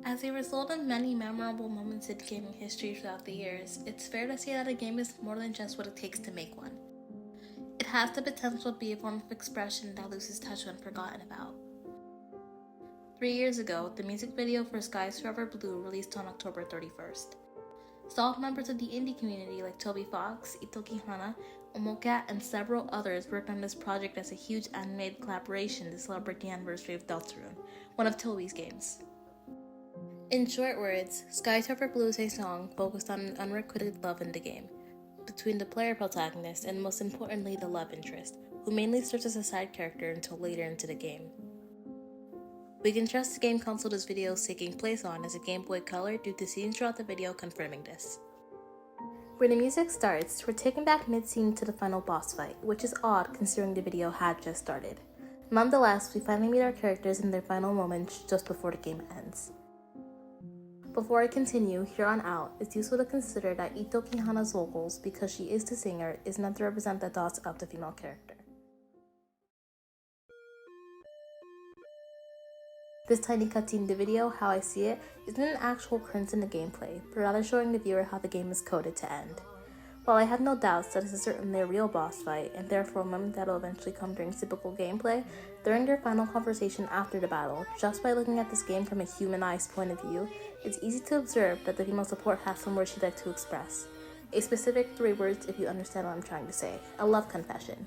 As a result of many memorable moments in gaming history throughout the years, it's fair to say that a game is more than just what it takes to make one. It has the potential to be a form of expression that loses touch when forgotten about. 3 years ago, the music video for Skies Forever Blue released on October 31st. Solid members of the indie community like Toby Fox, Itoki Hana, Omocat, and several others worked on this project as a huge animated collaboration to celebrate the anniversary of Deltarune, one of Toby's games. In short words, Skies Forever Blue is a song focused on an unrequited love in the game, between the player protagonist and most importantly the love interest, who mainly serves as a side character until later into the game. We can trust the game console this video is taking place on as a Game Boy Color due to scenes throughout the video confirming this. When the music starts, we're taken back mid-scene to the final boss fight, which is odd considering the video had just started. Nonetheless, we finally meet our characters in their final moments just before the game ends. Before I continue, here on out, it's useful to consider that Itoki Hana's vocals, because she is the singer, is meant to represent the thoughts of the female character. This tiny cutscene in the video, how I see it, isn't an actual occurrence in the gameplay, but rather showing the viewer how the game is coded to end. While I have no doubts that this is certainly a real boss fight, and therefore a moment that will eventually come during typical gameplay, during their final conversation after the battle, just by looking at this game from a humanized point of view, it's easy to observe that the female support has some words she'd like to express. A specific 3 words if you understand what I'm trying to say, a love confession.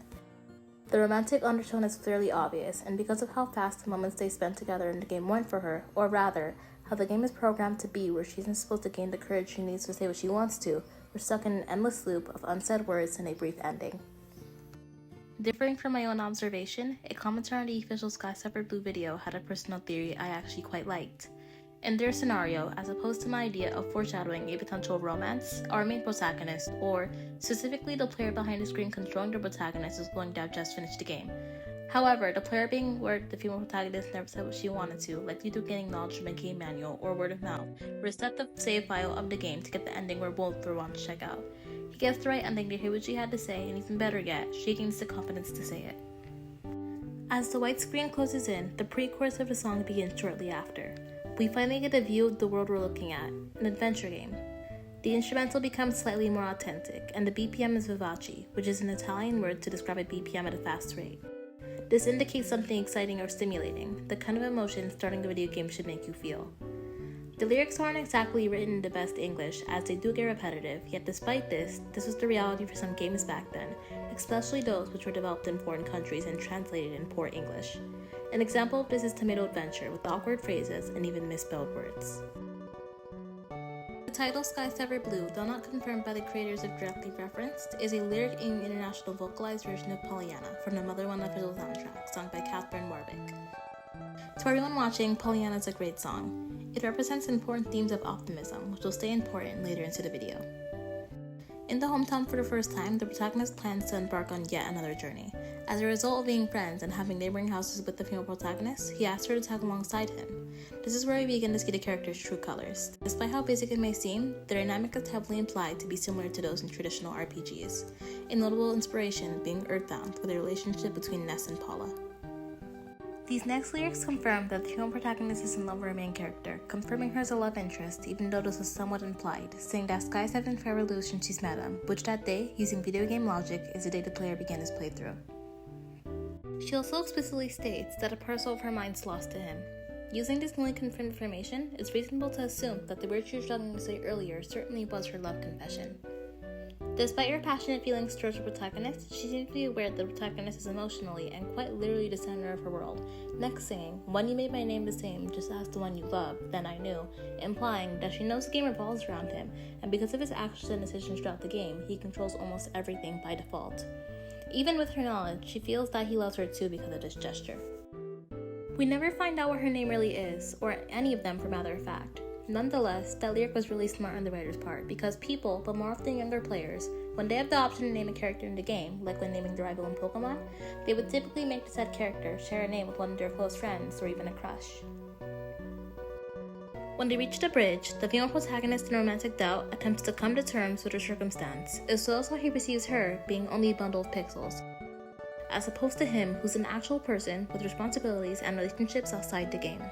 The romantic undertone is clearly obvious, and because of how fast the moments they spent together in the game went for her, or rather, how the game is programmed to be where she isn't supposed to gain the courage she needs to say what she wants to, we're stuck in an endless loop of unsaid words and a brief ending. Differing from my own observation, a commenter on the official Skies Forever Blue video had a personal theory I actually quite liked. In their scenario, as opposed to my idea of foreshadowing a potential romance, our main protagonist, or specifically the player behind the screen controlling the protagonist, is going to have just finished the game. However, the player being where the female protagonist never said what she wanted to, likely through getting knowledge from a game manual or word of mouth, reset the save file of the game to get the ending where both were want to check out. He gets the right ending to hear what she had to say, and even better yet, she gains the confidence to say it. As the white screen closes in, the pre-chorus of the song begins shortly after. We finally get a view of the world we're looking at, an adventure game. The instrumental becomes slightly more authentic, and the BPM is vivace, which is an Italian word to describe a BPM at a fast rate. This indicates something exciting or stimulating, the kind of emotion starting a video game should make you feel. The lyrics aren't exactly written in the best English, as they do get repetitive, yet despite this was the reality for some games back then, especially those which were developed in foreign countries and translated in poor English. An example of this is Tomato Adventure, with awkward phrases and even misspelled words. The title Skies Forever Blue, though not confirmed by the creators if directly referenced, is a lyric in international vocalized version of Pollyanna from the Mother One official soundtrack, sung by Catherine Warwick. To everyone watching, Pollyanna is a great song. It represents important themes of optimism, which will stay important later into the video. In the hometown for the first time, the protagonist plans to embark on yet another journey. As a result of being friends and having neighboring houses with the female protagonist, he asks her to tag alongside him. This is where we begin to see the character's true colors. Despite how basic it may seem, the dynamic is heavily implied to be similar to those in traditional RPGs, a notable inspiration being Earthbound, with the relationship between Ness and Paula. These next lyrics confirm that the female protagonist is in love with her main character, confirming her as a love interest, even though this was somewhat implied, saying that Skies have been forever blue since she's met him, which that day, using video game logic, is the day the player began his playthrough. She also explicitly states that a parcel of her mind's lost to him. Using this newly confirmed information, it's reasonable to assume that the word she was struggling to say earlier certainly was her love confession. Despite her passionate feelings towards her protagonist, she seems to be aware that the protagonist is emotionally and quite literally the center of her world, next singing, "When you made my name the same, just as the one you love, then I knew," implying that she knows the game revolves around him, and because of his actions and decisions throughout the game, he controls almost everything by default. Even with her knowledge, she feels that he loves her too because of this gesture. We never find out what her name really is, or any of them for matter of fact. Nonetheless, that lyric was really smart on the writer's part, because people, but more often younger players, when they have the option to name a character in the game, like when naming their rival in Pokemon, they would typically make the said character share a name with one of their close friends, or even a crush. When they reach the bridge, the female protagonist in Romantic Doubt attempts to come to terms with her circumstance, as well as how he perceives her being only a bundle of pixels, as opposed to him who's an actual person with responsibilities and relationships outside the game.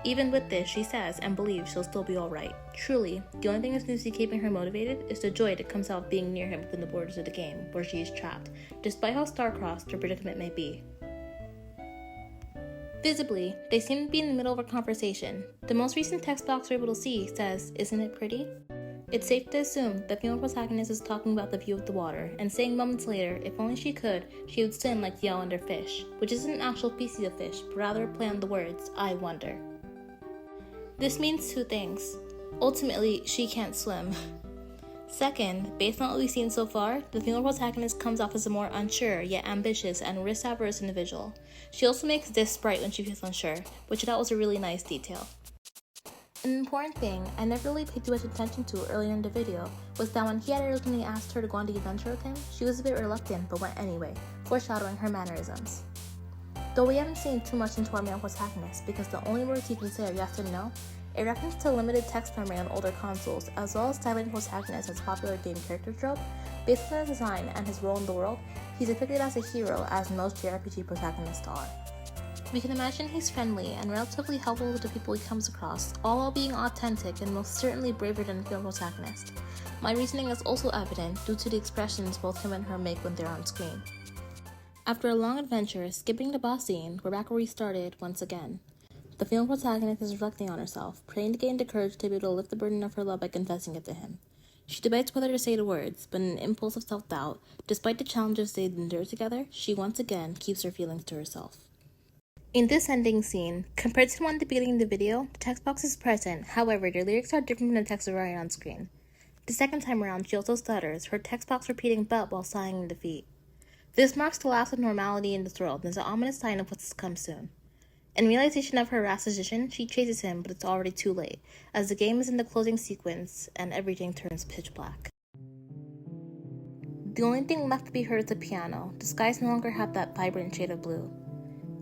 Even with this, she says and believes she'll still be alright. Truly, the only thing that's usually keeping her motivated is the joy that comes out of being near him within the borders of the game, where she is trapped, despite how star-crossed her predicament may be. Visibly, they seem to be in the middle of a conversation. The most recent text box we're able to see says, "Isn't it pretty?" It's safe to assume the female protagonist is talking about the view of the water, and saying moments later, if only she could, she would swim like the Yellender fish, which isn't an actual species of fish, but rather a play on the words, "I wonder." This means two things. Ultimately, she can't swim. Second, based on what we've seen so far, the female protagonist comes off as a more unsure, yet ambitious and risk-averse individual. She also makes this sprite when she feels unsure, which I thought was a really nice detail. An important thing I never really paid too much attention to earlier in the video was that when he had originally asked her to go on the adventure with him, she was a bit reluctant but went anyway, foreshadowing her mannerisms. Though we haven't seen too much into our male protagonist because the only words he can say are yes and no, a reference to limited text memory on older consoles, as well as styling protagonist as a popular game character trope, based on his design and his role in the world, he's depicted as a hero as most JRPG protagonists are. We can imagine he's friendly and relatively helpful to the people he comes across, all while being authentic and most certainly braver than the female protagonist. My reasoning is also evident due to the expressions both him and her make when they're on screen. After a long adventure, skipping the boss scene, we're back where we started once again. The female protagonist is reflecting on herself, praying to gain the courage to be able to lift the burden of her love by confessing it to him. She debates whether to say the words, but in an impulse of self-doubt, despite the challenges they've endured together, she once again keeps her feelings to herself. In this ending scene, compared to the one at the beginning of the video, the text box is present, however, the lyrics are different from the text right on screen. The second time around, she also stutters, her text box repeating "but" while sighing in defeat. This marks the last of normality in this world and is an ominous sign of what's to come soon. In realization of her rash decision, she chases him, but it's already too late, as the game is in the closing sequence and everything turns pitch black. The only thing left to be heard is the piano. The skies no longer have that vibrant shade of blue.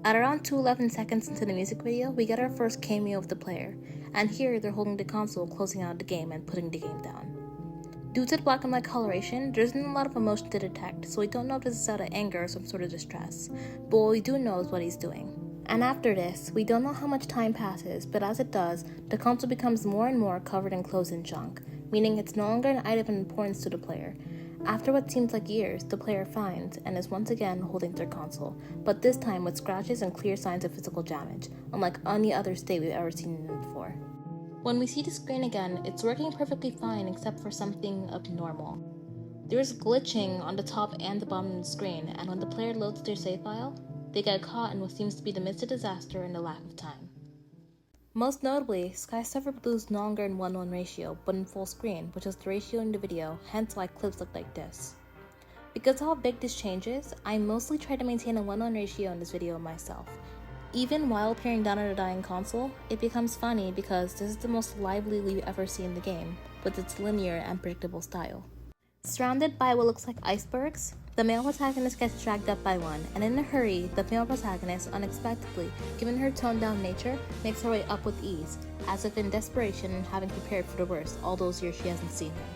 At around 2:11 seconds into the music video, we get our first cameo of the player, and here they're holding the console, closing out the game and putting the game down. Due to the black and white coloration, there isn't a lot of emotion to detect, so we don't know if this is out of anger or some sort of distress, but what we do know is what he's doing. And after this, we don't know how much time passes, but as it does, the console becomes more and more covered in clothes and junk, meaning it's no longer an item of importance to the player. After what seems like years, the player finds and is once again holding their console, but this time with scratches and clear signs of physical damage, unlike any other state we've ever seen in it before. When we see the screen again, it's working perfectly fine except for something abnormal. There's glitching on the top and the bottom of the screen, and when the player loads their save file, they get caught in what seems to be the midst of disaster and the lack of time. Most notably, Sky suffered Blue is no longer in 1:1 ratio, but in full screen, which is the ratio in the video, hence why clips look like this. Because of how big this change is, I mostly try to maintain a 1:1 ratio in this video myself. Even while peering down at a dying console, it becomes funny because this is the most lively we ever see in the game, with its linear and predictable style. Surrounded by what looks like icebergs, the male protagonist gets dragged up by one, and in a hurry, the female protagonist, unexpectedly, given her toned-down nature, makes her way up with ease, as if in desperation and having prepared for the worst all those years she hasn't seen him.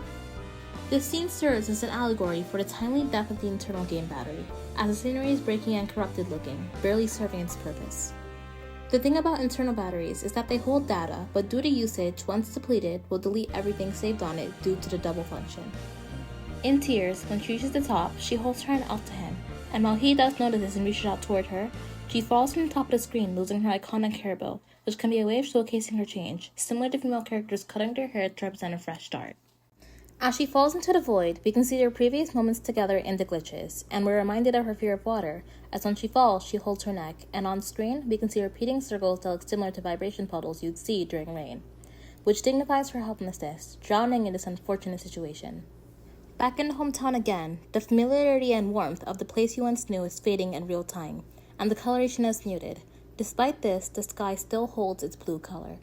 This scene serves as an allegory for the timely death of the internal game battery, as the scenery is breaking and corrupted looking, barely serving its purpose. The thing about internal batteries is that they hold data, but due to usage, once depleted, will delete everything saved on it due to the double function. In tears, when she reaches the top, she holds her hand out to him, and while he does notice this and reaches out toward her, she falls from the top of the screen, losing her iconic hair bow, which can be a way of showcasing her change, similar to female characters cutting their hair to represent a fresh start. As she falls into the void, we can see their previous moments together in the glitches, and we're reminded of her fear of water, as when she falls, she holds her neck, and on screen, we can see repeating circles that look similar to vibration puddles you'd see during rain, which dignifies her helplessness, drowning in this unfortunate situation. Back in the hometown again, the familiarity and warmth of the place you once knew is fading in real time, and the coloration is muted. Despite this, the sky still holds its blue color.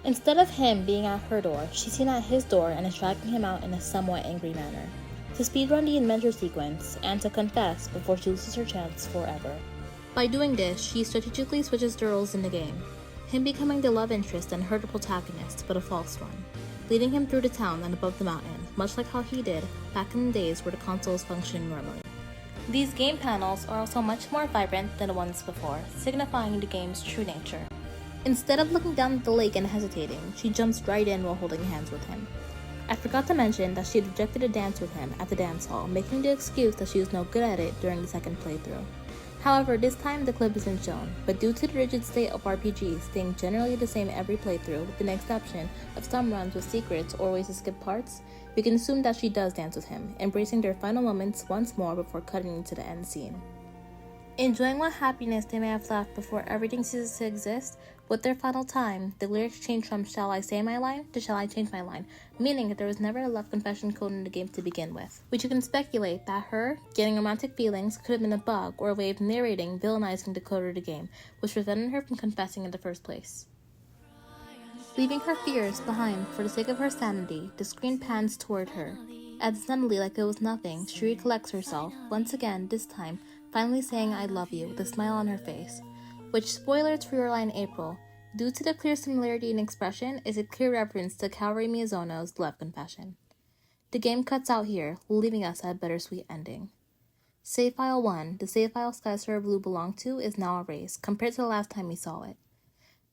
Instead of him being at her door, she's seen at his door and is dragging him out in a somewhat angry manner, to speedrun the adventure sequence and to confess before she loses her chance forever. By doing this, she strategically switches the roles in the game, him becoming the love interest and her the protagonist, but a false one, leading him through the town and above the mountain, much like how he did back in the days where the console was functioning normally. These game panels are also much more vibrant than the ones before, signifying the game's true nature. Instead of looking down at the lake and hesitating, she jumps right in while holding hands with him. I forgot to mention that she had rejected a dance with him at the dance hall, making the excuse that she was no good at it during the second playthrough. However, this time the clip isn't shown, but due to the rigid state of RPGs staying generally the same every playthrough with the exception of some runs with secrets or ways to skip parts, we can assume that she does dance with him, embracing their final moments once more before cutting into the end scene. Enjoying what happiness they may have left before everything ceases to exist, with their final time, the lyrics change from "shall I say my line" to "shall I change my line," meaning that there was never a love confession code in the game to begin with. Which you can speculate that her getting romantic feelings could have been a bug or a way of narrating villainizing the code of the game, which prevented her from confessing in the first place. Leaving her fears behind for the sake of her sanity, the screen pans toward her. As suddenly, like it was nothing, she recollects herself, once again, this time, finally saying "I love you" with a smile on her face. Which, spoilers for your line April, due to the clear similarity in expression, is a clear reference to Kaori Miyazono's love confession. The game cuts out here, leaving us at a bittersweet ending. Save file 1, the save file Skyscraper Blue belonged to, is now erased, compared to the last time we saw it.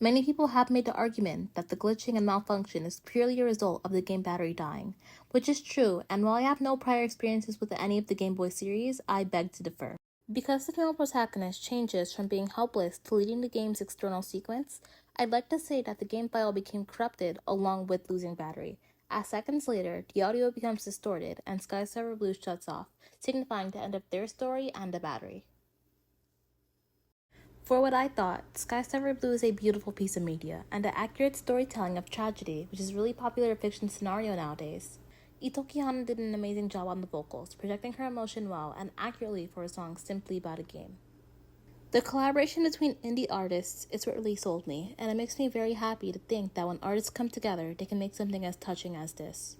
Many people have made the argument that the glitching and malfunction is purely a result of the game battery dying, which is true, and while I have no prior experiences with any of the Game Boy series, I beg to differ. Because the female protagonist changes from being helpless to leading the game's external sequence, I'd like to say that the game file became corrupted along with losing battery, as seconds later, the audio becomes distorted and Skyscraper Blue shuts off, signifying the end of their story and the battery. For what I thought, Skyscraper Blue is a beautiful piece of media, and the accurate storytelling of tragedy, which is a really popular fiction scenario nowadays. Itoki Hana did an amazing job on the vocals, projecting her emotion well and accurately for a song simply about a game. The collaboration between indie artists is what really sold me, and it makes me very happy to think that when artists come together, they can make something as touching as this.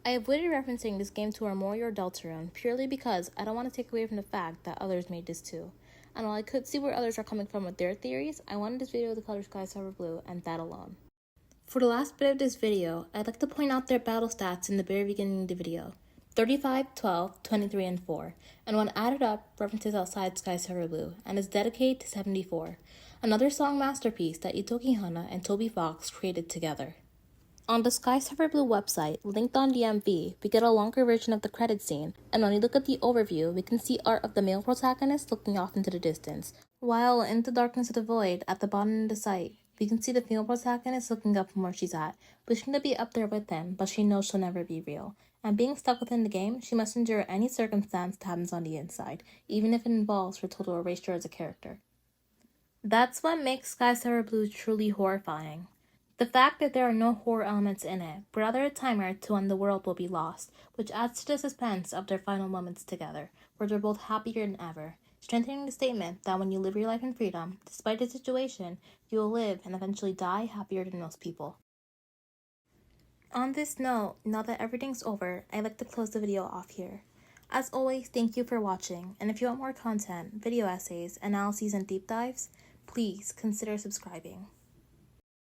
I avoided referencing this game to Omori or Deltarune purely because I don't want to take away from the fact that others made this too. And while I could see where others are coming from with their theories, I wanted this video to color Skyscraper Blue, and that alone. For the last bit of this video, I'd like to point out their battle stats in the very beginning of the video. 35, 12, 23, and 4, and when added up, references outside Skyscraper Blue, and is dedicated to 74, another song masterpiece that Itoki Hana and Toby Fox created together. On the Skyscraper Blue website, linked on the MV, we get a longer version of the credit scene, and when we look at the overview, we can see art of the male protagonist looking off into the distance, while in the darkness of the void, at the bottom of the site, we can see the female protagonist looking up from where she's at, wishing to be up there with him, but she knows she'll never be real. And being stuck within the game, she must endure any circumstance that happens on the inside, even if it involves her total erasure as a character. That's what makes Skyscraper Blue truly horrifying. The fact that there are no horror elements in it, but rather a timer to when the world will be lost, which adds to the suspense of their final moments together, where they're both happier than ever, strengthening the statement that when you live your life in freedom, despite the situation, you will live and eventually die happier than most people. On this note, now that everything's over, I'd like to close the video off here. As always, thank you for watching, and if you want more content, video essays, analyses, and deep dives, please consider subscribing.